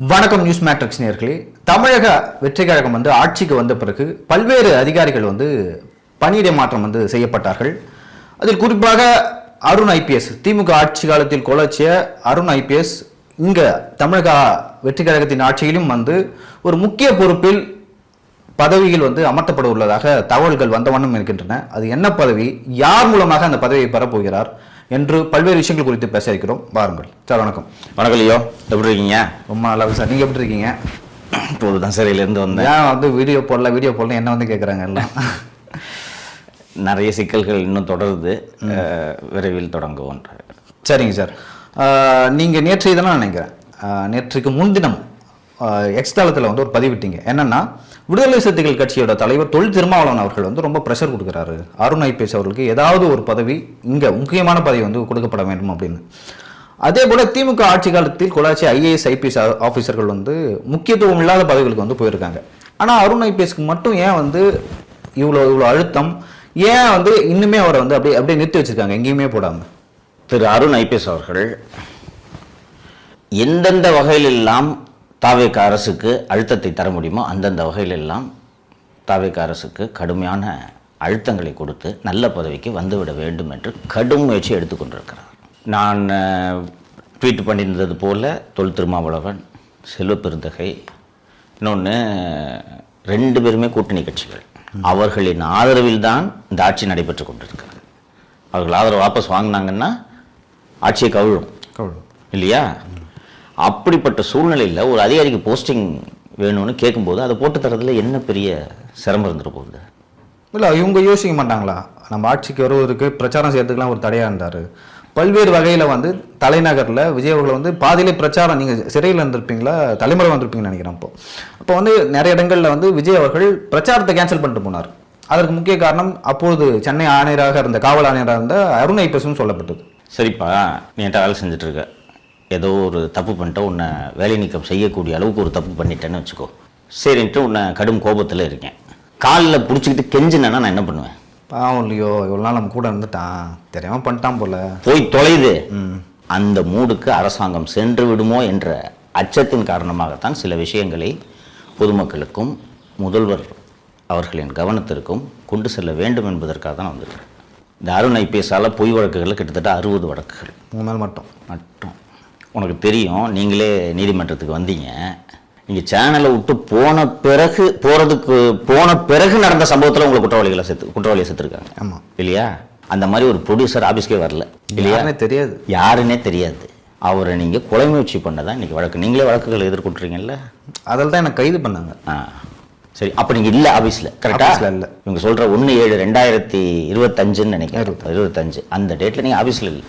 வணக்கம் news matrix நேயர்களே. தமிழக வெற்றி கழகம் ஆட்சிக்கு வந்த பிறகு பல்வேறு அதிகாரிகள் பணியிடை மாற்றம் செய்யப்பட்டார்கள். அதில் குறிப்பாக அருண் ஐபிஎஸ், திமுக ஆட்சி காலத்தில் கொலைச்சிய அருண் ஐபிஎஸ் இங்க தமிழக வெற்றி கழகத்தின் ஆட்சியிலும் ஒரு முக்கிய பொறுப்பில் பதவியில் அமர்த்தப்பட உள்ளதாக தகவல்கள் வந்த வண்ணம் இருக்கின்றன. அது என்ன பதவி, யார் மூலமாக அந்த பதவியை பெறப்போகிறார் என்று பல்வேறு விஷயங்கள் குறித்து பேச இருக்கிறோம். வாருங்கள் சார். வணக்கம். வணக்கம் லியோ, எப்படி இருக்கீங்க? ரொம்ப நல்லா சார். நீங்கள் எப்படி இருக்கீங்க? இப்போது தான் சிறையிலேருந்து வந்தேன். ஏன் வீடியோ போடல என்ன கேட்குறாங்க எல்லாம். நிறைய சிக்கல்கள் இன்னும் தொடருது, விரைவில் தொடங்குவோம். சரிங்க சார். நீங்கள் நேற்று இதெல்லாம் நினைக்கிறேன், நேற்றுக்கு முன்தினம் எக்ஸ் தளத்தில் ஒரு பதிவிட்டீங்க. என்னன்னா, விடுதலை சிறுத்தைகள் கட்சியோட தலைவர் தொல் திருமாவளவன் அவர்கள் ரொம்ப ப்ரெஷர் கொடுக்குறாரு அருண் ஐபிஎஸ் அவர்களுக்கு ஏதாவது ஒரு பதவி, இங்கே முக்கியமான பதவி கொடுக்கப்பட வேண்டும் அப்படின்னு. அதே போல திமுக ஆட்சி காலத்தில் கொலாச்சி ஐஏஎஸ் ஐபிஎஸ் ஆஃபீஸர்கள் முக்கியத்துவம் இல்லாத பதவிகளுக்கு போயிருக்காங்க. ஆனால் அருண் ஐபிஎஸ்க்கு மட்டும் ஏன் இவ்வளோ அழுத்தம், ஏன் இன்னுமே அவரை அப்படியே நிறுத்தி வச்சிருக்காங்க, எங்கேயுமே போடாமல்? திரு அருண் ஐபிஎஸ் அவர்கள் எந்தெந்த வகையிலெல்லாம் தாவேக அரசுக்கு அழுத்தத்தை தர முடியுமோ அந்தந்த வகையிலெல்லாம் தாவேக அரசுக்கு கடுமையான அழுத்தங்களை கொடுத்து நல்ல பதவிக்கு வந்துவிட வேண்டும் என்று கடும் முயற்சி எடுத்துக்கொண்டிருக்கிறார். நான் ட்வீட் பண்ணியிருந்தது போல தொல் திருமாவளவன், செல்வ பெருந்தகை, இன்னொன்று 2 பேருமே கூட்டணி கட்சிகள், அவர்களின் ஆதரவில் தான் இந்த ஆட்சி நடைபெற்று கொண்டிருக்கிறது. அவர்கள் ஆதரவு வாபஸ் வாங்கினாங்கன்னா ஆட்சியை கவிழும் இல்லையா? அப்படிப்பட்ட சூழ்நிலையில் ஒரு அதிகாரிக்கு போஸ்டிங் வேணும்னு கேட்கும்போது அதை போட்டு தரதுல என்ன பெரிய சிரமம் இருந்துட்டு போகுது? இல்லை, இவங்க யோசிக்க மாட்டாங்களா? நம்ம ஆட்சிக்கு வருவதற்கு பிரச்சாரம் செய்யறதுக்குலாம் ஒரு தடையாக இருந்தார். பல்வேறு வகையில் தலைநகரில் விஜய் அவர்கள் பாதியிலே பிரச்சாரம், நீங்கள் சிறையில் இருந்திருப்பீங்களா, தலைமுறை வந்திருப்பீங்கன்னு நினைக்கிறேன். அப்போ நிறைய இடங்களில் விஜய் அவர்கள் பிரச்சாரத்தை கேன்சல் பண்ணிட்டு போனார். அதற்கு முக்கிய காரணம் அப்பொழுது சென்னை ஆணையராக இருந்த, காவல் ஆணையராக இருந்த அருண் ஐபிஎஸ்னு சொல்லப்பட்டது. சரிப்பா, நீ என்கிட்ட வேலை செஞ்சுட்டு இருக்க, ஏதோ ஒரு தப்பு பண்ணிட்ட, உன்னை வேலை நீக்கம் செய்யக்கூடிய அளவுக்கு ஒரு தப்பு பண்ணிட்டேன்னு வச்சுக்கோ. சரின்ட்டு உன்னை கடும் கோபத்தில் இருக்கேன், காலில் பிடிச்சிக்கிட்டு கெஞ்சினேன்னா நான் என்ன பண்ணுவேன்? பாவம் இல்லையோ, இவ்வளோ நாள் நம்ம கூட இருந்துட்டான், தெரியாமல் பண்ணிட்டான் போல, போய் தொலைது. அந்த மூடுக்கு அரசாங்கம் சென்று விடுமோ என்ற அச்சத்தின் காரணமாகத்தான் சில விஷயங்களை பொதுமக்களுக்கும் முதல்வர் அவர்களின் கவனத்திற்கும் கொண்டு செல்ல வேண்டும் என்பதற்காக தான் வந்திருக்கிறேன். இந்த அருண் ஐபிஎஸ்ஸால் பொய் வழக்குகளில் கிட்டத்தட்ட 60 வழக்குகள் மேல் மட்டும். உனக்கு தெரியும், நீங்களே நீதிமன்றத்துக்கு வந்தீங்க. நீங்கள் சேனலை விட்டு போன பிறகு நடந்த சம்பவத்தில் உங்களை குற்றவாளியை செத்துருக்காங்க. ஆமாம் இல்லையா? அந்த மாதிரி ஒரு ப்ரொடியூசர் ஆஃபீஸ்க்கே வரல இல்லையா? தெரியாது, யாருன்னே தெரியாது. அவரை நீங்கள் கொலை முயற்சி பண்ணதான் இன்றைக்கி வழக்கு. நீங்களே வழக்குகள் எதிர்கொண்டுறீங்கல்ல, அதில் தான் எனக்கு கைது பண்ணாங்க. சரி, அப்போ நீங்கள் இல்லை ஆஃபீஸில், கரெக்டாக இல்லை. இவங்க சொல்கிற 1/7/2025 நினைக்கிறேன், 25 அந்த டேட்டில் நீங்கள் ஆஃபீஸில் இல்லை.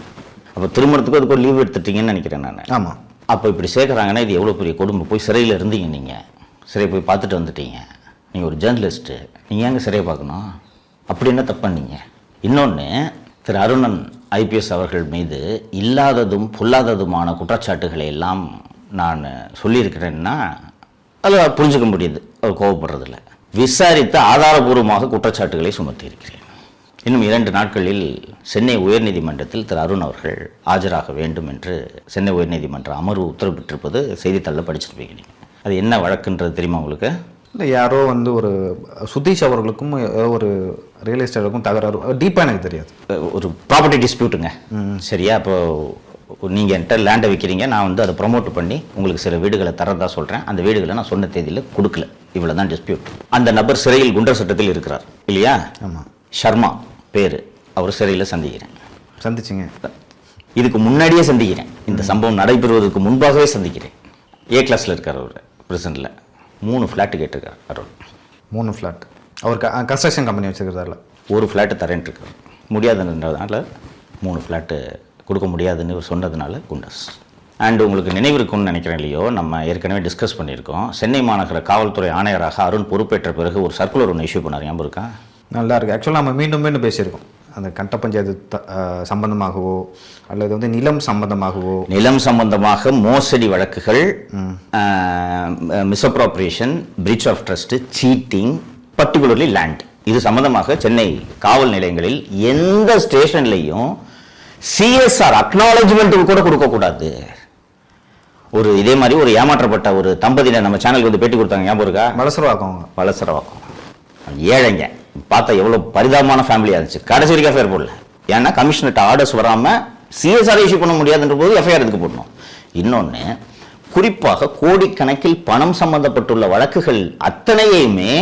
அப்போ திருமணத்துக்கு அதுக்கு ஒரு லீவ் எடுத்துட்டீங்கன்னு நினைக்கிறேன் நான். ஆமாம். அப்போ இப்படி சேர்க்குறாங்கன்னா இது எவ்வளோ பெரிய கொடுமை. போய் சிறையில் இருந்தீங்க, நீங்கள் சிறை போய் பார்த்துட்டு வந்துட்டீங்க. நீங்கள் ஒரு ஜேர்னலிஸ்ட்டு, நீங்கள் ஏங்க சிறையை பார்க்கணும்? அப்படி என்ன தப்பு பண்ணீங்க? இன்னொன்று, திரு அருணன் ஐபிஎஸ் அவர்கள் மீது இல்லாததும் பொல்லாததுமான குற்றச்சாட்டுகளை எல்லாம் நான் சொல்லியிருக்கிறேன்னா அதில் புரிஞ்சுக்க முடியுது அவர் கோபப்படுறதில்ல. விசாரித்து ஆதாரபூர்வமாக குற்றச்சாட்டுகளை சுமத்தி இருக்கிறேன். இன்னும் 2 நாட்களில் சென்னை உயர்நீதிமன்றத்தில் திரு அருண் அவர்கள் ஆஜராக வேண்டும் என்று சென்னை உயர்நீதிமன்ற அமர்வு உத்தரவிட்டிருப்பது செய்தித்தாளில் படிச்சிருப்பீங்க நீங்கள். அது என்ன வழக்குன்றது தெரியுமா உங்களுக்கு? இல்லை, யாரோ ஒரு சுதீஷ் அவர்களுக்கும் ஒரு ரியல் எஸ்டேட்டுக்கும் தகராறு, டீப்பாக எனக்கு தெரியாது. ஒரு ப்ராப்பர்ட்டி டிஸ்பியூட்டுங்க. சரியா? அப்போ நீங்கள் என்கிட்ட லேண்டை விற்கிறீங்க, நான் அதை ப்ரொமோட் பண்ணி உங்களுக்கு சில வீடுகளை தரதா சொல்கிறேன். அந்த வீடுகளை நான் சொன்ன தேதியில் கொடுக்கல, இவ்வளோ தான் டிஸ்பியூட். அந்த நபர் சிறையில் குண்டர் சட்டத்தில் இருக்கிறார் இல்லையா? ஆமாம். ஷர்மா பேர், அவர் சிறையில் சந்திச்சிங்க. இதுக்கு முன்னாடியே சந்திக்கிறேன், இந்த சம்பவம் நடைபெறுவதற்கு முன்பாகவே சந்திக்கிறேன். A கிளாஸில் இருக்கார் அவர், பிரசன்டில் 3 ஃப்ளாட்டு கேட்டிருக்கார் அருண். 3 ஃப்ளாட் அவர் கன்ஸ்ட்ரக்ஷன் கம்பெனி வச்சுருக்கிறதால ஒரு ஃப்ளாட்டு தரேன்ட்டு இருக்கார். முடியாதுன்றதுனால 3 ஃப்ளாட்டு கொடுக்க முடியாதுன்னு சொன்னதுனால குண்டஸ். அண்ட் உங்களுக்கு நினைவு இருக்கும்னு நினைக்கிறேன் இல்லையோ, நம்ம ஏற்கனவே டிஸ்கஸ் பண்ணியிருக்கோம். சென்னை மாநகர காவல்துறை ஆணையராக அருண் பொறுப்பேற்ற பிறகு ஒரு சர்க்குலர் ஒன்று இஷ்யூ பண்ணார், ஞாபகம் இருக்கா? நல்லா இருக்குது. ஆக்சுவலாக நம்ம மீண்டும் பேசியிருக்கோம், அந்த கட்ட பஞ்சாயத்து சம்பந்தமாகவோ அல்லது நிலம் சம்பந்தமாக மோசடி வழக்குகள், misappropriation, breach of trust, cheating, particularly land, இது சம்பந்தமாக சென்னை காவல் நிலையங்களில் எந்த ஸ்டேஷன்லையும் சிஎஸ்ஆர் அக்னாலஜ்மெண்ட்டுக்கு கூட கொடுக்கக்கூடாது. ஒரு இதே மாதிரி ஒரு ஏமாற்றப்பட்ட ஒரு தம்பதியினர் நம்ம சேனலுக்கு வந்து பேட்டி கொடுத்தாங்க, ஞாபகம் இருக்கா? வளசரவாக்கம் அவங்க. வளசரவாக்கம் ஏழைங்க, பார்த்தா எவ்வளோ பரிதாபமான ஃபேமிலியாக இருந்துச்சு. கடைசி வரைக்கும் எஃப்ஐஆர் போடல. ஏன்னா கமிஷனர்கிட்ட ஆர்டர்ஸ் வராமல் சிஎஸ்ஆர் இஷ்யூ பண்ண முடியாதுன்ற போது எஃப்ஐஆர் எதுக்கு போடணும்? இன்னொன்று, குறிப்பாக கோடிக்கணக்கில் பணம் சம்பந்தப்பட்டுள்ள வழக்குகள் அத்தனையுமே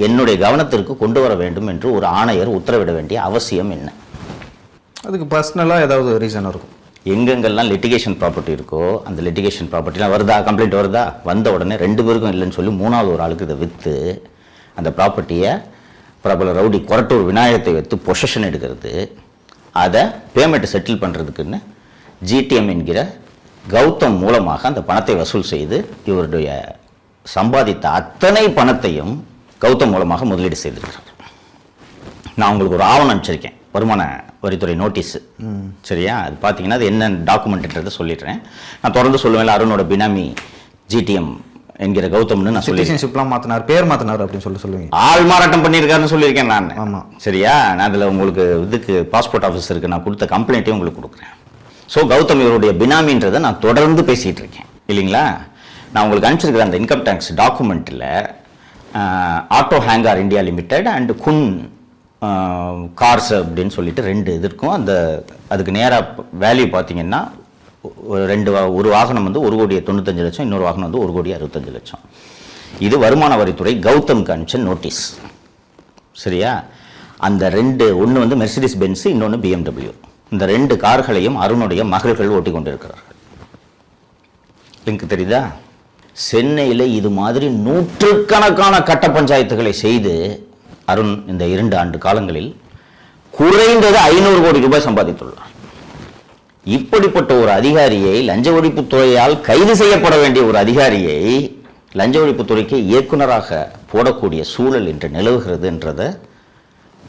என்னுடைய கவனத்திற்கு கொண்டு வர வேண்டும் என்று ஒரு ஆணையர் உத்தரவிட வேண்டிய அவசியம் என்ன? அதுக்கு பர்சனலாக ஏதாவது ரீசன் இருக்கும். எங்கெங்கெல்லாம் லிட்டிகேஷன் ப்ராப்பர்ட்டி இருக்கோ அந்த லிட்டிகேஷன் ப்ராப்பர்ட்டிலாம் வருதா, கம்ப்ளைண்ட் வருதா, வந்த உடனே 2 பேருக்கும் இல்லைன்னு சொல்லி 3வது ஒரு ஆளுக்கு இதை விற்று அந்த ப்ராப்பர்ட்டியை பிரபல ரவுடி கொரட்டூர் விநாயகத்தை வைத்து பொசஷன் எடுக்கிறது, அதை பேமெண்ட்டை செட்டில் பண்ணுறதுக்குன்னு ஜிடிஎம் என்கிற கௌதம் மூலமாக அந்த பணத்தை வசூல் செய்து இவருடைய சம்பாதித்த அத்தனை பணத்தையும் கௌதம் மூலமாக முதலீடு செய்திருக்கிறார். நான் உங்களுக்கு ஒரு ஆவணம் அனுப்பிச்சிருக்கேன், வருமான வரித்துறை நோட்டீஸ். சரியா? அது பார்த்தீங்கன்னா அது என்ன டாக்குமெண்ட்ன்றதை சொல்லிடுறேன். நான் தொடர்ந்து சொல்லுவேன், அருணோட பினாமி ஜிடிஎம் என்கிற கௌதம்னு நான் சிட்டிசன்ஷிப்லாம் மாற்றினார், பேர் மாற்றினார் அப்படின்னு சொல்லுவீங்க. ஆள் மாறாட்டம் பண்ணியிருக்காருன்னு சொல்லியிருக்கேன் நான். ஆமாம். சரியா? நான் அதில் உங்களுக்கு இதுக்கு பாஸ்போர்ட் ஆஃபீஸருக்கு நான் கொடுத்த கம்ப்ளைண்ட்டையும் உங்களுக்கு கொடுக்குறேன். ஸோ கௌதம் இவருடைய பினாமின்றதை நான் தொடர்ந்து பேசிகிட்டு இருக்கேன் இல்லைங்களா? நான் உங்களுக்கு அனுப்பிச்சிருக்கிற அந்த இன்கம் டேக்ஸ் டாக்குமெண்ட்டில் auto hangar India limited and Kun cars அப்படின்னு சொல்லிட்டு 2 இது இருக்கும். அதுக்கு நேராக வேல்யூ பார்த்தீங்கன்னா ஒரு வாகனம் வந்து 1,95,00,000, இன்னொரு வாகனம் வந்து 1,65,00,000. இது வருமான வரித்துறை கௌதம்க்கு அனுப்பிச்ச நோட்டீஸ். சரியா? அந்த 2, ஒன்று வந்து மெர்சிடிஸ் பென்ஸ், இன்னொன்று BMW. இந்த 2 கார்களையும் அருணுடைய மகள்கள் ஓட்டி கொண்டிருக்கிறார்கள். லிங்க் தெரியுதா? சென்னையில் இது மாதிரி நூற்றுக்கணக்கான கட்ட பஞ்சாயத்துகளை செய்து அருண் இந்த 2 ஆண்டு காலங்களில் குறைந்தது 500 கோடி ரூபாய் சம்பாதித்துள்ளார். இப்படிப்பட்ட ஒரு அதிகாரியை, லஞ்ச ஒழிப்புத்துறையால் கைது செய்யப்பட வேண்டிய ஒரு அதிகாரியை லஞ்ச ஒழிப்புத்துறைக்கு இயக்குநராக போடக்கூடிய சூழல் இன்று நிலவுகிறது என்றதை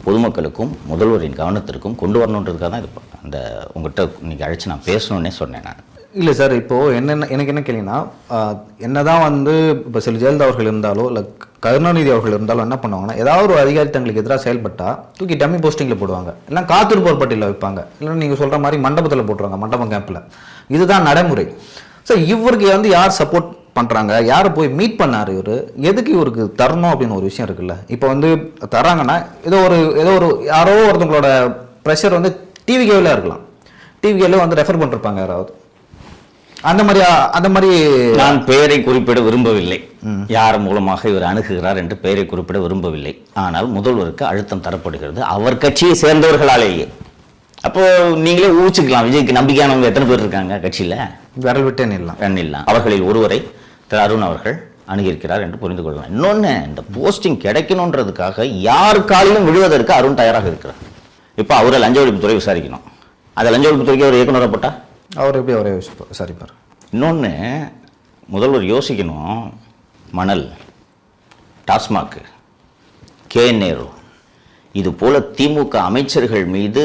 பொதுமக்களுக்கும் முதல்வரின் கவனத்திற்கும் கொண்டு வரணுன்றதுக்காக தான் இது அந்த உங்கள்கிட்ட இன்னைக்கு அழைச்சி நான் பேசணுன்னே சொன்னேன். நான் இல்லை சார், இப்போது எனக்கு என்ன கேள்வினா, என்னதான் வந்து இப்போ சில ஜெயலலிதா அவர்கள் இருந்தாலோ இல்லை கருணாநிதி அவர்கள் இருந்தாலும் என்ன பண்ணுவாங்கன்னா, ஏதாவது ஒரு அதிகாரி தங்களுக்கு எதிராக செயல்பட்டால் தூக்கி டம்மி போஸ்டிங்கில் போடுவாங்க, இல்லை காத்திருப்போர் பட்டியலில் வைப்பாங்க, இல்லைன்னா நீங்கள் சொல்கிற மாதிரி மண்டபத்தில் போட்டுருவாங்க, மண்டபம் கேம்பில். இதுதான் நடைமுறை. சார், இவருக்கு வந்து யார் சப்போர்ட் பண்ணுறாங்க, யாரை போய் மீட் பண்ணார், இவர் எதுக்கு இவருக்கு தரணும் அப்படின்னு ஒரு விஷயம் இருக்குல்ல. இப்போ வந்து தராங்கன்னா ஏதோ ஒரு யாரோ ஒருத்தவங்களோட ப்ரெஷர் வந்து டிவிகேவில் இருக்கலாம், டிவிகேவில் வந்து ரெஃபர் பண்ணிருப்பாங்க யாராவது. அந்த மாதிரி நான் பெயரை குறிப்பிட விரும்பவில்லை, யார் மூலமாக இவர் அணுகுகிறார் என்று பெயரை குறிப்பிட விரும்பவில்லை. ஆனால் முதல்வருக்கு அழுத்தம் தரப்படுகிறது அவர் கட்சியை சேர்ந்தவர்களாலேயே. அப்போ நீங்களே ஊச்சிக்கலாம், விஜய்க்கு நம்பிக்கையானவங்க எத்தனை பேர் இருக்காங்க கட்சியில்? விரல் விட்டு எண்ணிடலாம். அவர்களில் ஒருவரை திரு அருண் அவர்கள் அணுகியிருக்கிறார் என்று புரிந்து கொள்ளலாம். இன்னொன்று, இந்த போஸ்டிங் கிடைக்கணுன்றதுக்காக யார் காலிலும் விழுவதற்கு அருண் தயாராக இருக்கிறார். இப்போ அவரை லஞ்ச ஒழிப்புத்துறை விசாரிக்கணும், அதை லஞ்ச ஒழிப்புத்துறைக்கு அவர் இயக்குனராக போட்டா அவர் எப்படி அவரே விசாரிப்பார்? இன்னொன்று, முதல்வர் யோசிக்கணும், மணல், டாஸ்மாக், KN இது போல திமுக அமைச்சர்கள் மீது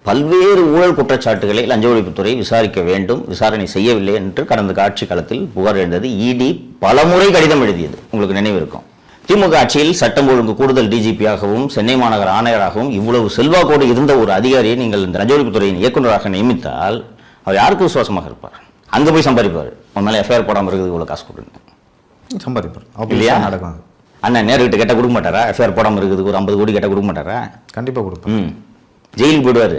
பல்வேறு ஊழல் குற்றச்சாட்டுகளை லஞ்ச ஒழிப்புத்துறை விசாரிக்க வேண்டும், விசாரணை செய்யவில்லை என்று கடந்த ஆட்சி காலத்தில் புகார் எழுந்தது. ED பலமுறை கடிதம் எழுதியது, உங்களுக்கு நினைவு இருக்கும். திமுக ஆட்சியில் சட்டம் ஒழுங்கு கூடுதல் DGP-ஆகவும் சென்னை மாநகர ஆணையராகவும் இவ்வளவு செல்வாக்கோடு இருந்த ஒரு அதிகாரியை நீங்கள் இந்த லஞ்ச ஒழிப்புத்துறையின் இயக்குநராக நியமித்தால் அவர் யாருக்கு விசுவாசமாக இருப்பார்? அங்கே போய் சம்பாதிப்பார். உன் மேலே எஃப்ஐஆர் போடாமல் இருக்குது, இவ்வளோ காசு கொடுங்க சம்பாதிப்பார் இல்லையா? நடக்கும். அண்ணன் நேருக்கிட்ட கேட்டால் கொடுக்க மாட்டாரா? எஃப்ஐஆர் போடாமல் இருக்குது ஒரு 50 கோடி கேட்டால் கொடுக்க மாட்டாரா? கண்டிப்பாக கொடுப்போம். ஜெயிலுக்கு போயிடுவார்.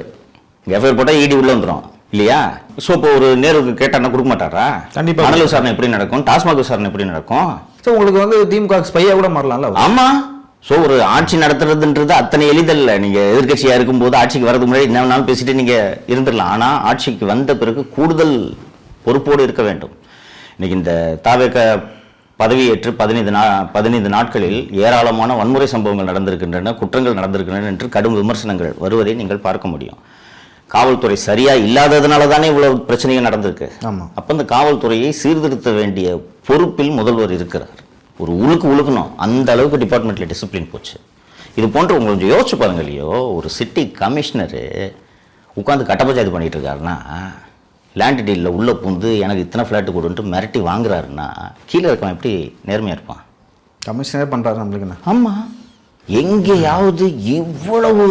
எஃப்ஐஆர் போட்டால் ED உள்ளே வந்துடும் இல்லையா? ஸோ இப்போ ஒரு நேருக்கு கேட்டார்னா கொடுக்க மாட்டாரா? கண்டிப்பாக. மணல் விசாரணை எப்படி நடக்கும், டாஸ்மாக் விசாரணை எப்படி நடக்கும்? ஸோ உங்களுக்கு வந்து திமுக ஸ்பையாக கூட மாறலாம்ல. ஆமாம். ஸோ ஒரு ஆட்சி நடத்துறதுன்றது அத்தனை எளிதல்ல. நீங்கள் எதிர்கட்சியாக இருக்கும்போது ஆட்சிக்கு வரதுக்கு முன்னாடி என்ன வேணாலும் பேசிட்டு நீங்கள் இருந்துடலாம். ஆனால் ஆட்சிக்கு வந்த பிறகு கூடுதல் பொறுப்போடு இருக்க வேண்டும். இன்னைக்கு இந்த தாவேக பதவியேற்று 15 நாட்களில் ஏராளமான வன்முறை சம்பவங்கள் நடந்திருக்கின்றன, குற்றங்கள் நடந்திருக்கின்றன என்று கடும் விமர்சனங்கள் வருவதை நீங்கள் பார்க்க முடியும். காவல்துறை சரியா இல்லாததுனால தானே இவ்வளவு பிரச்சனைகள் நடந்திருக்கு. அப்போ இந்த காவல்துறையை சீர்திருத்த வேண்டிய பொறுப்பில் முதல்வர் இருக்கிறார். ஒரு உழுக்கணும், அந்த அளவுக்கு டிபார்ட்மெண்ட்டில் டிசிப்ளின் போச்சு. இது போன்ற உங்களுக்கு யோசிச்சு பாருங்க இல்லையோ, ஒரு சிட்டி கமிஷனரு உட்காந்து கட்ட பஞ்சாயத்து பண்ணிட்டு இருக்காருன்னா, லேண்ட் டீலில் உள்ளே புந்து எனக்கு இத்தனை ஃப்ளாட்டு கொடுன்ட்டு மிரட்டி வாங்குறாருன்னா கீழே இருக்கவன் எப்படி நேர்மையாக இருப்பான்? கமிஷனரே பண்ணுறாரு நம்மளுக்குண்ணா. ஆமாம். எங்கேயாவது இவ்வளவு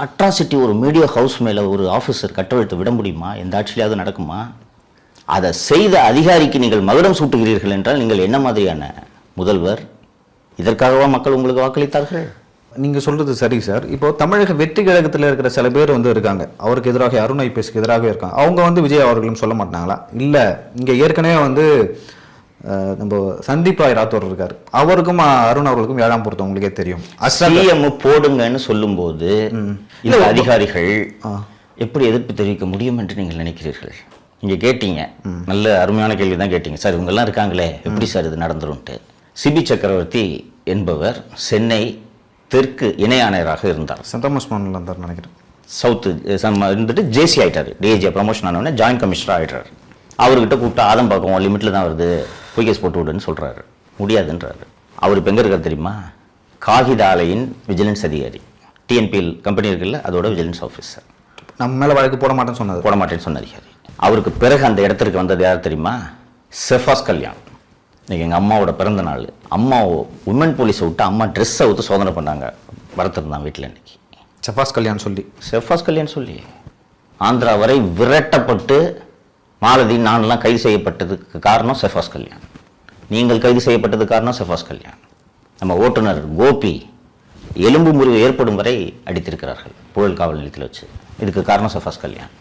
அட்ராசிட்டி ஒரு மீடியா ஹவுஸ் மேலே ஒரு ஆஃபீஸர் கட்டவிழ்த்து விட முடியுமா? எந்த ஆட்சியிலாவது நடக்குமா? அதை செய்த அதிகாரிக்கு நீங்கள் மகுடம் சூட்டுகிறீர்கள் என்றால் நீங்கள் என்ன மாதிரியான முதல்வர்? இதற்காகவா மக்கள் உங்களுக்கு வாக்களித்தார்கள்? நீங்க சொல்றது சரி சார். இப்போ தமிழக வெற்றி கழகத்தில் இருக்கிற சில பேர் வந்து இருக்காங்க, அவருக்கு எதிராக அருண் ஐபிஎஸ்க்கு எதிராகவே இருக்காங்க. அவங்க வந்து விஜய் அவர்களும் சொல்ல மாட்டாங்களா? இல்ல, இங்க ஏற்கனவே வந்து நம்ம சந்தீப் ராய் ராத்தோர் இருக்காரு, அவருக்கும் அருண் அவர்களுக்கும் 7ஆம் பொருத்தம் உங்களுக்கே தெரியும். சிஎம் போடுங்கன்னு சொல்லும்போது இந்த அதிகாரிகள் எப்படி எதிர்ப்பு தெரிவிக்க முடியும் என்று நீங்கள் நினைக்கிறீர்கள்? நீங்க கேட்டீங்க, நல்ல அருமையான கேள்வி தான் கேட்டீங்க சார். இவங்கெல்லாம் இருக்காங்களே, எப்படி சார் இது நடந்துரும்ட்டு. சிபி சக்கரவர்த்தி என்பவர் சென்னை தெற்கு இணை ஆணையராக இருந்தார். சென்ட் தாமஸ் மவுண்ட்ல இருந்தார் நினைக்கிறேன். சவுத்து இருந்துட்டு ஜேசி ஆயிட்டாரு. டிஏஜி ப்ரமோஷன் ஆனவொடனே ஜாயின்ட் கமிஷனர் ஆயிட்டாரு. அவர்கிட்ட கூப்பிட்டா ஆதம்பாக்கம் லிமிட்டில் தான் வருது, போய் கேஸ் போட்டு விடுன்னு சொல்றாரு. முடியாதுன்றாரு. அவர் இப்போ எங்கே இருக்கார் தெரியுமா? காகித ஆலையின் விஜிலன்ஸ் அதிகாரி. டிஎன்பிஎல் கம்பெனி இருக்குல்ல, அதோட விஜிலன்ஸ் ஆஃபீஸர். நம்ம மேலே வழக்கு போட மாட்டேன்னு சொன்ன அதிகாரி. அவருக்கு பிறகு அந்த இடத்திற்கு வந்தது யார் தெரியுமா? செஃபாஸ் கல்யாண். இன்னைக்கு எங்கள் அம்மாவோட பிறந்த நாள். அம்மா உமன் போலீஸை விட்டு அம்மா ட்ரெஸ்ஸை விட்டு சோதனை பண்ணாங்க. வரத்திருந்தான் வீட்டில் இன்னைக்கு. செஃபாஸ் கல்யாண் சொல்லி ஆந்திரா வரை விரட்டப்பட்டு மாலதி நான்லாம் கைது செய்யப்பட்டதுக்கு காரணம் செஃபாஸ் கல்யாண். நீங்கள் கைது செய்யப்பட்டதுக்கு காரணம் செஃபாஸ் கல்யாண். நம்ம ஓட்டுநர் கோபி எலும்பு முறிவு ஏற்படும் வரை அடித்திருக்கிறார்கள் புழல் காவல் நிலையத்தில் வச்சு. இதுக்கு காரணம் செஃபாஸ் கல்யாண்.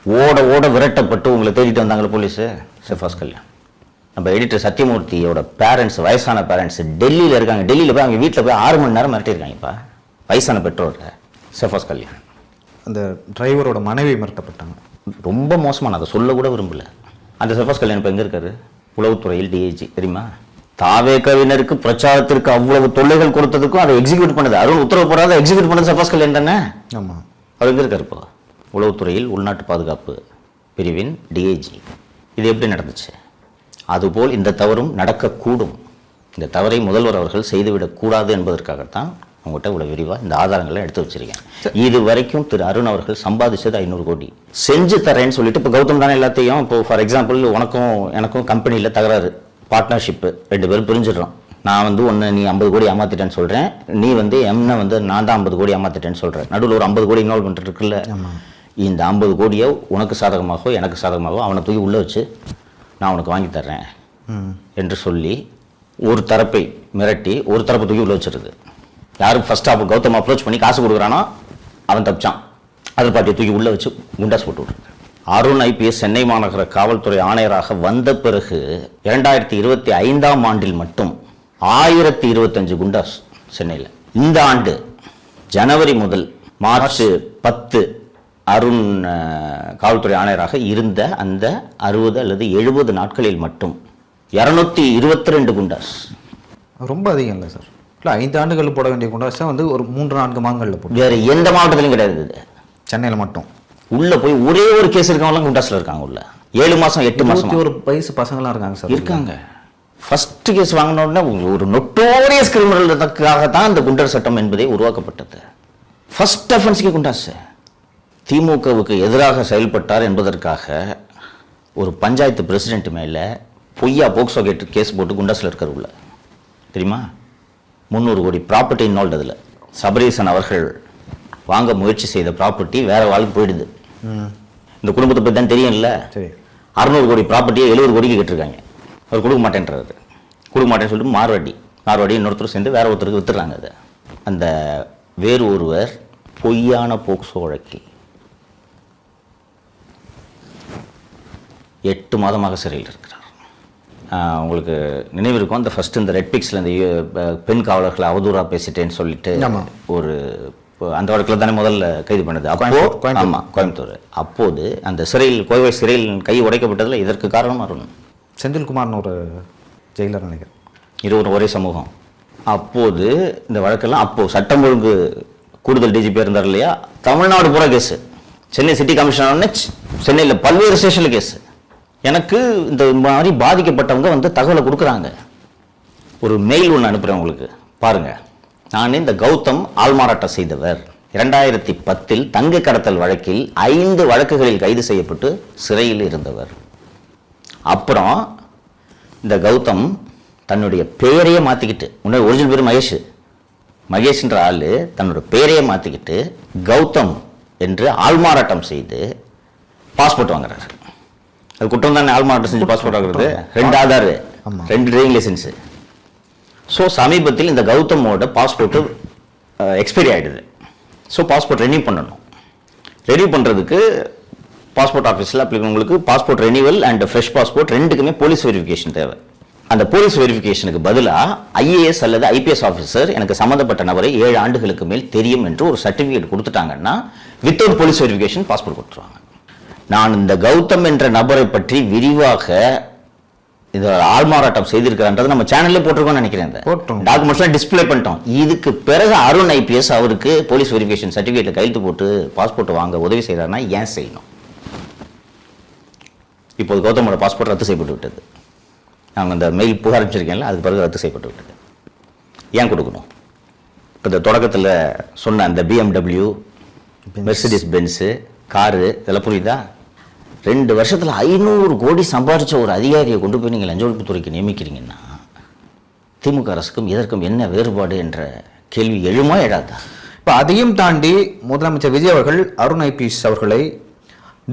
ஓட ஓட விரட்டப்பட்டு உங்களை தேடிட்டு வந்தாங்க போலீஸு, செஃபாஸ் கல்யாண். நம்ம எடிட்டர் சத்யமூர்த்தியோட பேரண்ட்ஸ், வயசான பேரண்ட்ஸ் டெல்லியில் இருக்காங்க. டெல்லியில் போய் அவங்க வீட்டில் போய் 6 மணி நேரம் மிரட்டியிருக்காங்கப்பா. வயசான பெற்றோர். செஃபாஸ் கல்யாண். அந்த டிரைவரோட மனைவி மிரட்டப்பட்டாங்க. ரொம்ப மோசமான, அதை சொல்ல கூட விரும்பல. அந்த செஃபாஸ் கல்யாண் இப்போ எங்கே இருக்காரு? உளவுத்துறையில் டிஐஜி தெரியுமா? தாவேகவினருக்கு பிரச்சாரத்திற்கு அவ்வளவு தொல்லைகள் கொடுத்ததுக்கும் அதை எக்ஸிக்யூட் பண்ணது அருண் உத்தரவு போடாத எக்ஸிக்யூட் பண்ணது செஃபாஸ் கல்யாண் தானே? ஆமாம். அவர் எங்கே இருக்காரு இப்போ? உளவுத்துறையில் உள்நாட்டு பாதுகாப்பு பிரிவின் டிஐஜி. இது எப்படி நடந்துச்சு? அதுபோல் இந்த தவறும் நடக்கக்கூடும். இந்த தவறை முதல்வர் அவர்கள் செய்துவிடக்கூடாது என்பதற்காகத்தான் உங்கள்கிட்ட இவ்வளோ விரிவாக இந்த ஆதாரங்களை எடுத்து வச்சிருக்கேன். இது வரைக்கும் திரு அருண் அவர்கள் சம்பாதிச்சது 500 கோடி. செஞ்சு தரேன்னு சொல்லிட்டு இப்போ கௌதம் தானே எல்லாத்தையும். இப்போ ஃபார் எக்ஸாம்பிள் உனக்கும் எனக்கும் கம்பெனியில் தகராறு, பார்ட்னர்ஷிப்பு, 2 பேரும் பிரிஞ்சிடறோம். நான் வந்து ஒன்று நீ 50 கோடி ஏமாத்திட்டேன்னு சொல்கிறேன், நீ வந்து எம்னை வந்து நான் தான் 50 கோடி ஏமாத்திட்டேன்னு சொல்கிறேன். நடுவில் ஒரு 50 கோடி இன்வால்வ்மெண்ட் இருக்குல்ல. இந்த 50 கோடியோ உனக்கு சாதகமாகவோ எனக்கு சாதகமாகவோ அவனை தூக்கி உள்ளே வச்சு நான் உனக்கு வாங்கி தர்றேன் என்று சொல்லி ஒரு தரப்பை மிரட்டி ஒரு தரப்பை தூக்கி உள்ள வச்சிருது. யாரும் ஃபர்ஸ்ட் ஆஃப் கௌதம் அப்ரோச் பண்ணி காசு கொடுக்குறானோ அவன் தப்பிச்சான். அதில் பாட்டியை தூக்கி உள்ளே வச்சு குண்டாஸ் போட்டு விட்ருக்கு. அருண் ஐபிஎஸ் சென்னை மாநகர காவல்துறை ஆணையராக வந்த பிறகு 2025ஆம் ஆண்டில் மட்டும் 1025 குண்டாஸ் சென்னையில். இந்த ஆண்டு ஜனவரி முதல் மார்ச் 10 அருண் காவல்துறை ஆணையராக இருந்த அந்த 60 அல்லது 70 நாட்களில் மட்டும் 222 குண்டாஸ். ரொம்ப அதிகம் இல்லை சார். இல்லை, 5 ஆண்டுகள் போட வேண்டிய குண்டாஸை வந்து ஒரு 3-4 மாதங்களில் போட்டு. வேறு எந்த மாவட்டத்திலும் கிடையாது, சென்னையில் மட்டும். உள்ளே போய் ஒரே ஒரு கேஸ் இருக்கவங்களாம் குண்டாஸில் இருக்காங்க. உள்ள 7 மாதம் 8 மாதம் ஒரு வயசு பசங்களாம் இருக்காங்க சார். இருக்காங்க. ஃபர்ஸ்ட் கேஸ் வாங்கின உடனே ஒரு நொட்டோரியஸ் கிரிமினலுக்காக தான் இந்த குண்டர் சட்டம் என்பதே உருவாக்கப்பட்டது. ஃபர்ஸ்ட் அஃபென்ஸ்க்கு குண்டாஸ். திமுகவுக்கு எதிராக செயல்பட்டார் என்பதற்காக ஒரு பஞ்சாயத்து பிரசிடென்ட் மேலே பொய்யா போக்சோ கேஸ் போட்டு குண்டாஸில் இருக்கார் உள்ள. தெரியுமா? 300 கோடி ப்ராப்பர்ட்டி இன்வால்வ். அதில் சபரீசன் அவர்கள் வாங்க முயற்சி செய்த ப்ராப்பர்ட்டி வேற வாழ்க்கை போயிடுது. இந்த குடும்பத்தை பற்றி தான் தெரியும்ல. 600 கோடி ப்ராப்பர்ட்டியை 70 கோடிக்கு கேட்டிருக்காங்க. அவர் கொடுக்க மாட்டேன்றாரு. கொடுக்க மாட்டேன்னு சொல்லிட்டு மார்வாடி இன்னொருத்தர் சேர்ந்து வேற ஒருத்தருக்கு வித்துடுறாங்க. அதை அந்த வேறு ஒருவர் பொய்யான போக்சோ வழக்கில் 8 மாதமாக சிறையில் இருக்கிறார். உங்களுக்கு நினைவு இருக்கும், அந்த ஃபர்ஸ்ட் இந்த ரெட் பிக்ஸில் இந்த பெண் காவலர்களை அவதூறாக பேசிட்டேன்னு சொல்லிட்டு ஒரு அந்த வழக்கில் தானே முதல்ல கைது பண்ணது. அப்போ ஆமாம், கோயம்புத்தூர். அப்போது அந்த சிறையில் கோவை சிறையில் கை உடைக்கப்பட்டதில் இதற்கு காரணம் அருண். செந்தில்குமார்னு ஒரு ஜெயிலர் நினைக்கிறேன். இருவரும் ஒரே சமூகம். அப்போது இந்த வழக்கெல்லாம் அப்போது சட்டம் ஒழுங்கு கூடுதல் டிஜிபி இருந்தார் இல்லையா, தமிழ்நாடு பூரா கேஸு. சென்னை சிட்டி கமிஷனர் சென்னையில் பல்வேறு ஸ்டேஷனில் கேஸு. எனக்கு இந்த மாதிரி பாதிக்கப்பட்டவங்க வந்து தகவலை கொடுக்குறாங்க. ஒரு மெயில் ஒன்று அனுப்புகிறேன் உங்களுக்கு பாருங்கள். நான் இந்த கௌதம் ஆள்மாறாட்டம் செய்தவர். 2010 தங்க கடத்தல் வழக்கில் 5 வழக்குகளில் கைது செய்யப்பட்டு சிறையில் இருந்தவர். அப்புறம் இந்த கௌதம் தன்னுடைய பெயரையே மாற்றிக்கிட்டு, முன்னாடி ஒரிஜினல் பேர் மகேஷ்ன்ற ஆள் தன்னோட பெயரையே மாற்றிக்கிட்டு கௌதம் என்று ஆள்மாறாட்டம் செய்து பாஸ்போர்ட் வாங்குறாரு. அது குற்றம் தானே, ஆள் மாறாட்டம் செஞ்சு பாஸ்போர்ட் ஆகுறது. 2 ஆதார், 2 டிரைவிங் லைசன்ஸ். ஸோ சமீபத்தில் இந்த கௌதமோட பாஸ்போர்ட்டு எக்ஸ்பைரி ஆகிடுது. ஸோ பாஸ்போர்ட் ரெனியூ பண்ணணும். ரெனியூ பண்ணுறதுக்கு பாஸ்போர்ட் ஆஃபீஸில் உங்களுக்கு passport renewal and fresh passport ரெண்டுக்குமே போலீஸ் வெரிஃபிகேஷன் தேவை. அந்த போலீஸ் வெரிஃபிகேஷனுக்கு பதிலாக ஐஏஎஸ் அல்லது ஐபிஎஸ் ஆஃபீஸர் எனக்கு சம்மந்தப்பட்ட நபரை 7 ஆண்டுகளுக்கு மேல் தெரியும் என்று ஒரு சர்டிஃபிகேட் கொடுத்துட்டாங்கன்னா வித்தவுட் போலீஸ் வெரிஃபிகேஷன் பாஸ்போர்ட் கொடுத்துருவாங்க. நான் இந்த கௌதம் என்ற நபரை பற்றி விரிவாக இது ஆள்மாறாட்டம் செய்திருக்கிறான்றது நம்ம சேனல்ல போட்டிருக்கோம்னு நினைக்கிறேன். இந்த டாக்குமெண்ட்ஸ்லாம் டிஸ்பிளே பண்ணிட்டோம். இதுக்கு பிறகு அருண் ஐபிஎஸ் அவருக்கு போலீஸ் வெரிஃபிகேஷன் சர்டிஃபிகேட்ல கையெழுத்து போட்டு பாஸ்போர்ட் வாங்க உதவி செய்யறாருன்னா ஏன் செய்யணும்? இப்போது கௌதமோட பாஸ்போர்ட் ரத்து செய்யப்பட்டு விட்டது. நாங்கள் அந்த மெயில் புகார் அனுப்பிச்சிருக்கேன்ல, அதுக்கு பிறகு ரத்து செய்யப்பட்டு விட்டது. ஏன் கொடுக்கணும்? இப்போ இந்த தொடக்கத்தில் சொன்ன அந்த BMW, மெர்சிடிஸ் பென்ஸு, காரு, இதெல்லாம் புரியுதா? 2 வருஷத்தில் 500 கோடி சம்பாதிச்ச ஒரு அதிகாரியை கொண்டு போய் நீங்கள் லஞ்ச ஒழிப்புத்துறைக்கு நியமிக்கிறீங்கன்னா திமுக அரசுக்கும் இதற்கும் என்ன வேறுபாடு என்ற கேள்வி எழுமா எழாதா? இப்போ அதையும் தாண்டி முதலமைச்சர் விஜய் அவர்கள் அருண் ஐபிஎஸ் அவர்களை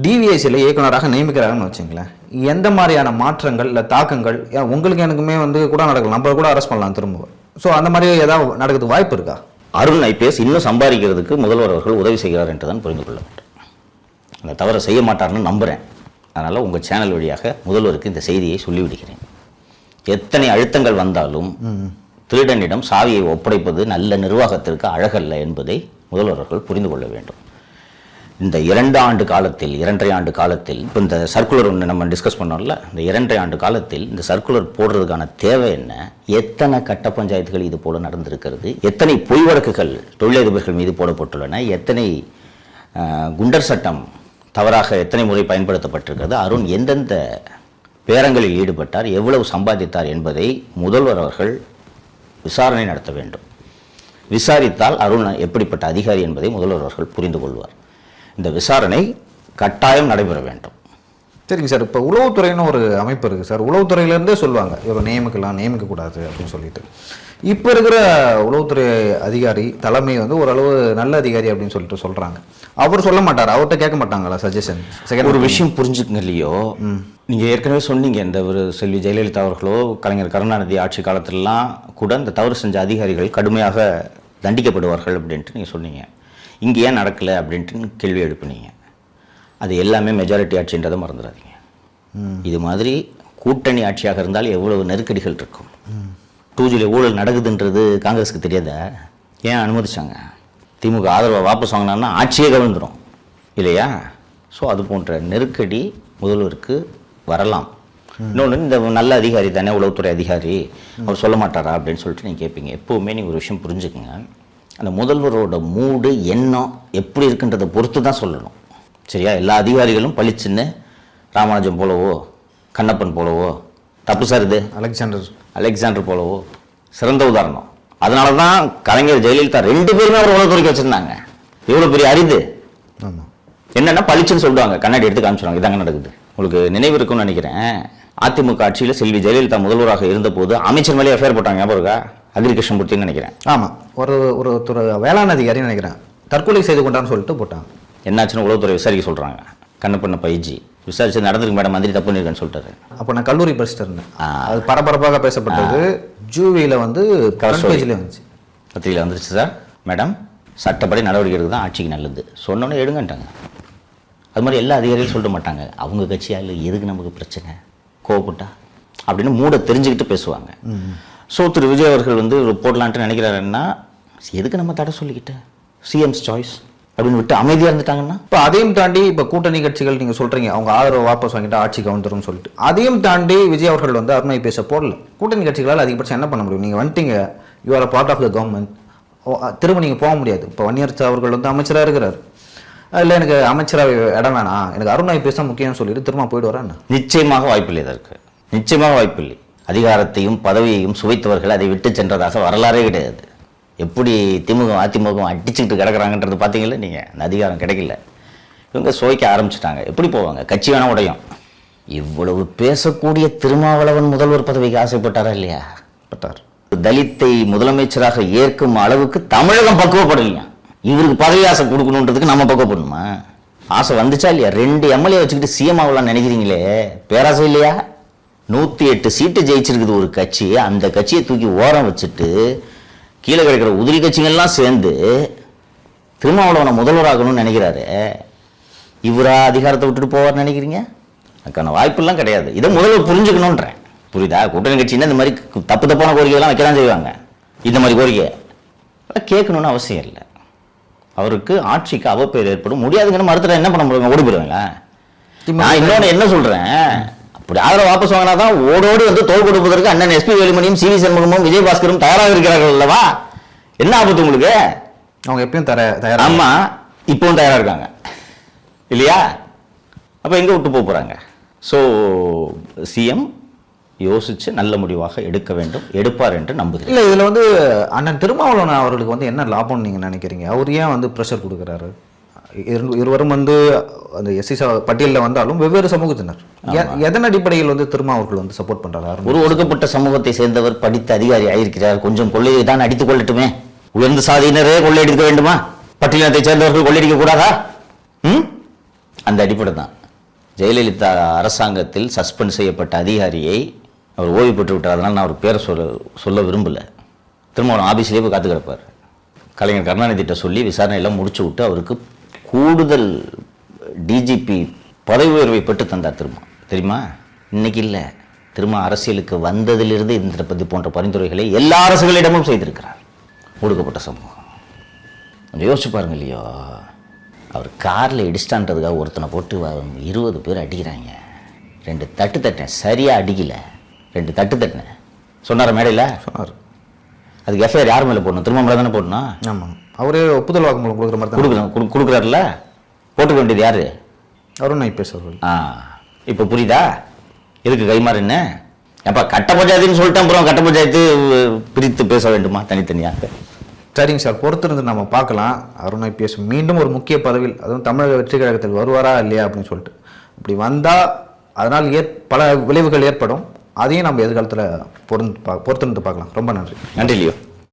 டிவிஎஸ்சியில் இயக்குனராக நியமிக்கிறாங்கன்னு வச்சுங்களேன், எந்த மாதிரியான மாற்றங்கள் இல்லை தாக்கங்கள் உங்களுக்கு எனக்குமே கூட நடக்கலாம், நம்ம கூட அரெஸ்ட் பண்ணலாம் திரும்ப. ஸோ அந்த மாதிரி ஏதாவது நடக்கிறதுக்கு வாய்ப்பு இருக்கா? அருண் ஐபிஎஸ் இன்னும் சம்பாதிக்கிறதுக்கு முதல்வர் அவர்கள் உதவி செய்கிறார் என்று தான் புரிந்து கொள்ள வேண்டும். அந்த தவறை செய்ய மாட்டார்னு நம்புகிறேன். அதனால் உங்கள் சேனல் வழியாக முதல்வருக்கு இந்த செய்தியை சொல்லிவிடுகிறேன். எத்தனை அழுத்தங்கள் வந்தாலும் திருடனிடம் சாவியை ஒப்படைப்பது நல்ல நிர்வாகத்திற்கு அழகல்ல என்பதை முதல்வர் அவர்கள் புரிந்து கொள்ள வேண்டும். இந்த 2 ஆண்டு காலத்தில் 2.5 ஆண்டு காலத்தில் இப்போ இந்த சர்க்குலர் ஒன்று நம்ம டிஸ்கஸ் பண்ணோம்ல, இந்த 2.5 ஆண்டு காலத்தில் இந்த சர்க்குலர் போடுறதுக்கான தேவை என்ன? எத்தனை கட்ட பஞ்சாயத்துகள் இது போல நடந்திருக்கிறது? எத்தனை பொய் வழக்குகள் தொழிலதிபர்கள் மீது போடப்பட்டுள்ளன? எத்தனை குண்டர் சட்டம் தவறாக எத்தனை முறை பயன்படுத்தப்பட்டிருக்கிறது? அருண் எந்தெந்த பேரங்களில் ஈடுபட்டார், எவ்வளவு சம்பாதித்தார் என்பதை முதல்வர் அவர்கள் விசாரணை நடத்த வேண்டும். விசாரித்தால் அருண் எப்படிப்பட்ட அதிகாரி என்பதை முதல்வர் அவர்கள் புரிந்து கொள்வார். இந்த விசாரணை கட்டாயம் நடைபெற வேண்டும். சரிங்க சார். இப்போ உளவுத்துறைன்னு ஒரு அமைப்பு இருக்குது சார். உளவுத்துறையிலேருந்தே சொல்லுவாங்க இவரை நியமிக்கக்கூடாது அப்படின்னு சொல்லிட்டு. இப்போ இருக்கிற உளவுத்துறை அதிகாரி தலைமை ஓரளவு நல்ல அதிகாரி அப்படின்னு சொல்லிட்டு சொல்கிறாங்க. அவர் சொல்ல மாட்டார், அவர்கிட்ட கேட்க மாட்டாங்களா சஜஷன்? ஒரு விஷயம் புரிஞ்சுக்கங்க இல்லையோ, நீங்கள் ஏற்கனவே சொன்னீங்க, இந்த ஒரு செல்வி ஜெயலலிதா அவர்களோ கலைஞர் கருணாநிதி ஆட்சி காலத்திலலாம் கூட இந்த தவறு செஞ்ச அதிகாரிகள் கடுமையாக தண்டிக்கப்படுவார்கள் அப்படின்ட்டு நீங்கள் சொன்னீங்க. இங்கே ஏன் நடக்கலை அப்படின்ட்டு கேள்வி எழுப்புனீங்க. அது எல்லாமே மெஜாரிட்டி ஆட்சின்றதை மறந்துடாதீங்க. இது மாதிரி கூட்டணி ஆட்சியாக இருந்தால் எவ்வளவு நெருக்கடிகள் இருக்கும். 2G ஊழல் நடக்குதுன்றது காங்கிரஸுக்கு தெரியாதா? ஏன் அனுமதிச்சாங்க? திமுக ஆதரவை வாபஸ் வாங்கினான்னா ஆட்சியே கவிழ்ந்துடும் இல்லையா? ஸோ அது போன்ற நெருக்கடி முதல்வருக்கு வரலாம். இன்னொன்று, இந்த நல்ல அதிகாரி தானே உளவுத்துறை அதிகாரி, அவர் சொல்ல மாட்டாரா அப்படின்னு சொல்லிட்டு நீங்கள் கேட்பீங்க. எப்போவுமே நீங்கள் ஒரு விஷயம் புரிஞ்சுக்குங்க, அந்த முதல்வரோட மூடு எண்ணம் எப்படி இருக்குன்றதை பொறுத்து தான் சொல்லணும். சரியா? எல்லா அதிகாரிகளும் பளிச்சுன்னு ராமானுஜம் போலவோ கண்ணப்பன் போலவோ, தப்பு சார் இது அலெக்சாண்டர் போலவோ சிறந்த உதாரணம். அதனால தான் கலைஞர் ஜெயலலிதா 2 பேருமே அவர் உளவுத்துறைக்கு வச்சுருந்தாங்க. எவ்வளோ பெரிய அரிது. என்னென்னா பளிச்சுன்னு சொல்லுவாங்க, கண்ணாடி எடுத்து காமிச்சிடுவாங்க, இதாங்க நடக்குது. உங்களுக்கு நினைவு இருக்குன்னு நினைக்கிறேன், அதிமுக ஆட்சியில் செல்வி ஜெயலலிதா முதல்வராக இருந்தபோது அமைச்சர் மேலே எஃப்ஐஆர் போட்டாங்க. ஞாபகம் இருக்கா? அக்ரிகிருஷ்ணமூர்த்தின்னு நினைக்கிறேன். ஆமாம், ஒரு வேளாண் அதிகாரின்னு நினைக்கிறேன், தற்கொலை செய்து கொண்டான்னு சொல்லிட்டு போட்டாங்க. என்னாச்சுன்னு உளவுத்துறை விசாரிக்க சொல்கிறாங்க. கண்ணப்பண்ண பைஜி விசாரிச்சு நடந்திருக்கு மேடம், மந்திரி தப்பு பண்ணிருக்கேன்னு சொல்லிட்டாரு. அப்போ நான் கல்லூரி படிச்சுட்டு இருந்தேன். அது பரபரப்பாக பேசப்பட்டது. ஜூவியில் பத்திரிகையில் வந்துருச்சு சார். மேடம், சட்டப்படி நடவடிக்கை எடுக்க தான் ஆட்சிக்கு நல்லது சொன்னோன்னே எடுங்கன்ட்டாங்க. அது மாதிரி எல்லா அதிகாரிகளும் சொல்ல மாட்டாங்க, அவங்க கட்சியாக இல்லை எதுக்கு நமக்கு பிரச்சனை கோவப்பட்டா அப்படின்னு மூட தெரிஞ்சுக்கிட்டு பேசுவாங்க. ஸோ திரு விஜய் அவர்கள் போடலான்ட்டு நினைக்கிறாருன்னா எதுக்கு நம்ம தடை சொல்லிக்கிட்ட, சிஎம்ஸ் சாய்ஸ் அப்படின்னு விட்டு அமைதியாக இருந்துட்டாங்கன்னா. இப்போ அதையும் தாண்டி இப்போ கூட்டணி கட்சிகள் நீங்கள் சொல்கிறீங்க அவங்க ஆதரவு வாபஸ் வாங்கிட்டு ஆட்சி கவுந்துரும்னு சொல்லிட்டு, அதையும் தாண்டி விஜய் அவர்கள் அருணை பேச போடல. கூட்டணி கட்சிகளால் அதிகபட்சம் என்ன பண்ண முடியும்? நீங்கள் வந்துட்டீங்க, you are a part of the government, திரும்ப நீங்கள் போக முடியாது. இப்போ வன்னியர் அவர்கள் அமைச்சராக இருக்கிறார், இல்லை எனக்கு அமைச்சராக இடம் வேணாம், எனக்கு அருணை பேச முக்கியம்னு சொல்லிட்டு திரும்ப போயிட்டு வரேன். நிச்சயமாக வாய்ப்பில்லை, இதற்கு நிச்சயமாக வாய்ப்பில்லை. அதிகாரத்தையும் பதவியையும் சுவைத்தவர்கள் அதை விட்டு சென்றதாக வரலாறே கிடையாது. எப்படி திமுக அதிமுக அடிச்சுக்கிட்டு கிடக்குறாங்கன்றது பார்த்தீங்களா நீங்கள்? அந்த அதிகாரம் கிடைக்கல, இவங்க சுவைக்க ஆரம்பிச்சிட்டாங்க. எப்படி போவாங்க? கட்சி வேணா உடையும். இவ்வளவு பேசக்கூடிய திருமாவளவன் முதல்வர் பதவிக்கு ஆசைப்பட்டாரா இல்லையா? பட்டார். தலித்தை முதலமைச்சராக ஏற்கும் அளவுக்கு தமிழகம் பக்குவப்படலையா? இவருக்கு பதவி ஆசை கொடுக்கணுன்றதுக்கு நம்ம பக்குவப்படணுமா? ஆசை வந்துச்சா இல்லையா? 2 எம்எல்ஏ வச்சுக்கிட்டு சிஎம் ஆகலாம்னு நினைக்கிறீங்களே, பேராசை இல்லையா? 108 சீட்டு ஜெயிச்சிருக்குது ஒரு கட்சி. அந்த கட்சியை தூக்கி ஓரம் வச்சுட்டு கீழே கிடைக்கிற உதிரி கட்சிகள்லாம் சேர்ந்து திருமாவளவனை முதல்வராகணும்னு நினைக்கிறாரு. இவரா அதிகாரத்தை விட்டுட்டு போவார்னு நினைக்கிறீங்க? அதுக்கான வாய்ப்பெல்லாம் கிடையாது. இதை முதல்வர் புரிஞ்சுக்கணுன்றேன். புரியுதா? கூட்டணி கட்சின்னா இந்த மாதிரி தப்பான கோரிக்கைலாம் வைக்க தான் செய்வாங்க. இந்த மாதிரி கோரிக்கை கேட்கணும்னு அவசியம் இல்லை. அவருக்கு ஆட்சிக்கு அவப்பேர் ஏற்படும். முடியாதுங்கன்னு மறுத்துட்டா என்ன பண்ண முடியும்? ஓடி போயிடுவாங்களா? நான் இன்னொன்று என்ன சொல்றேன், அப்படி ஆதரவு வாபஸ் வாங்கினா தான் ஓடோடி வந்து தோல் கொடுப்பதற்கு அண்ணன் எஸ்பி வேலுமணியும் சிவி சண்முகமும் விஜயபாஸ்கரும் தயாராக இருக்கிறார்கள் அல்லவா? என்ன ஆபத்து உங்களுக்கு? அவங்க எப்பயும் தயாரா. ஆமா, இப்பவும் தயாரா இருக்காங்க இல்லையா? அப்ப எங்க விட்டு போறாங்க? ஸோ சிஎம் யோசிச்சு நல்ல முடிவாக எடுக்க வேண்டும், எடுப்பார் என்று நம்புகிறேன். இல்லை, இதில் வந்து அண்ணன் திருமாவளவன் அவர்களுக்கு வந்து என்ன லாபம்னு நீங்கள் நினைக்கிறீங்க? அவர் ஏன் வந்து ப்ரெஷர் கொடுக்குறாரு? இருவரும் வந்து அந்த எஸ்சி பட்டியலில் வந்தாலும் வெவ்வேறு சமூகத்தினர். எதன் அடிப்படையில் வந்து திருமாவர்கள் வந்து சப்போர்ட் பண்ணுறாரு? ஒரு ஒடுக்கப்பட்ட சமூகத்தை சேர்ந்தவர், படித்த அதிகாரி ஆயிருக்கிறார். கொஞ்சம் கொள்ளையை தான் அடித்துக் கொள்ளட்டுமே. உயர்ந்த சாதியினரே கொள்ளையடிக்க வேண்டுமா? பட்டியலத்தை சேர்ந்தவர்கள் கொள்ளையடிக்க கூடாதா? அந்த அடிப்படை தான். ஜெயலலிதா அரசாங்கத்தில் சஸ்பெண்ட் செய்யப்பட்ட அதிகாரியை அவர் ஓய்வு பெற்று விட்டார். அதனால் நான் அவர் பேரை சொல்ல விரும்பலை. திருமாவளவன் ஆபீஸ்லேயே போய் காத்து கிடப்பார். கலைஞர் கருணாநிதிட்ட சொல்லி விசாரணையெல்லாம் முடிச்சு விட்டு அவருக்கு கூடுதல் டிஜிபி பதவி உயர்வை பெற்று தந்தார் தெரியுமா? இன்னைக்கு இல்லை, திரும்ப அரசியலுக்கு வந்ததிலிருந்து இந்த பத்தி போன்ற பரிந்துரைகளை எல்லா அரசுகளிடமும் செய்திருக்கிறார். ஒடுக்கப்பட்ட சமூகம் கொஞ்சம் யோசிச்சு பாருங்க இல்லையோ. அவர் காரில் இடிச்சிட்டான்றதுக்காக ஒருத்தனை போட்டு 20 பேர் அடிக்கிறாங்க. 2 தட்டு தட்டினேன், சரியாக அடிக்கல. 2 தட்டு தட்டினேன் சொன்னார் மேடையில். சொன்னார். அதுக்கு எஃப்ஐஆர் யார் மேலே போடணும்? திரும்ப மேலே தானே போடணும். ஆமாம், அவரே ஒப்புதல் வாக்குமூலம் கொடுக்குற மாதிரி தான் கொடுக்குறாருல. போட்டுக்க வேண்டியது யாரு? அருண் ஐபிஎஸ் அவர்கள். இப்போ புரியுதா எதுக்கு கைமாறுன்னு? அப்போ கட்ட பஞ்சாயத்துன்னு சொல்லிட்டு அப்புறம் கட்ட பஞ்சாயத்து பிரித்து பேச வேண்டுமா தனித்தனியாக? சரிங்க சார், பொறுத்திருந்து நம்ம பார்க்கலாம். அருண் ஐபிஎஸ் மீண்டும் ஒரு முக்கிய பதவியில், அதுவும் தமிழக வெற்றி கழகத்தில் வருவாரா இல்லையா அப்படின்னு சொல்லிட்டு. இப்படி வந்தால் அதனால் பல விளைவுகள் ஏற்படும். அதையும் நம்ம எதிர்காலத்தில் பொறுத்திருந்து பார்க்கலாம். ரொம்ப நன்றி. நன்றி லியோ.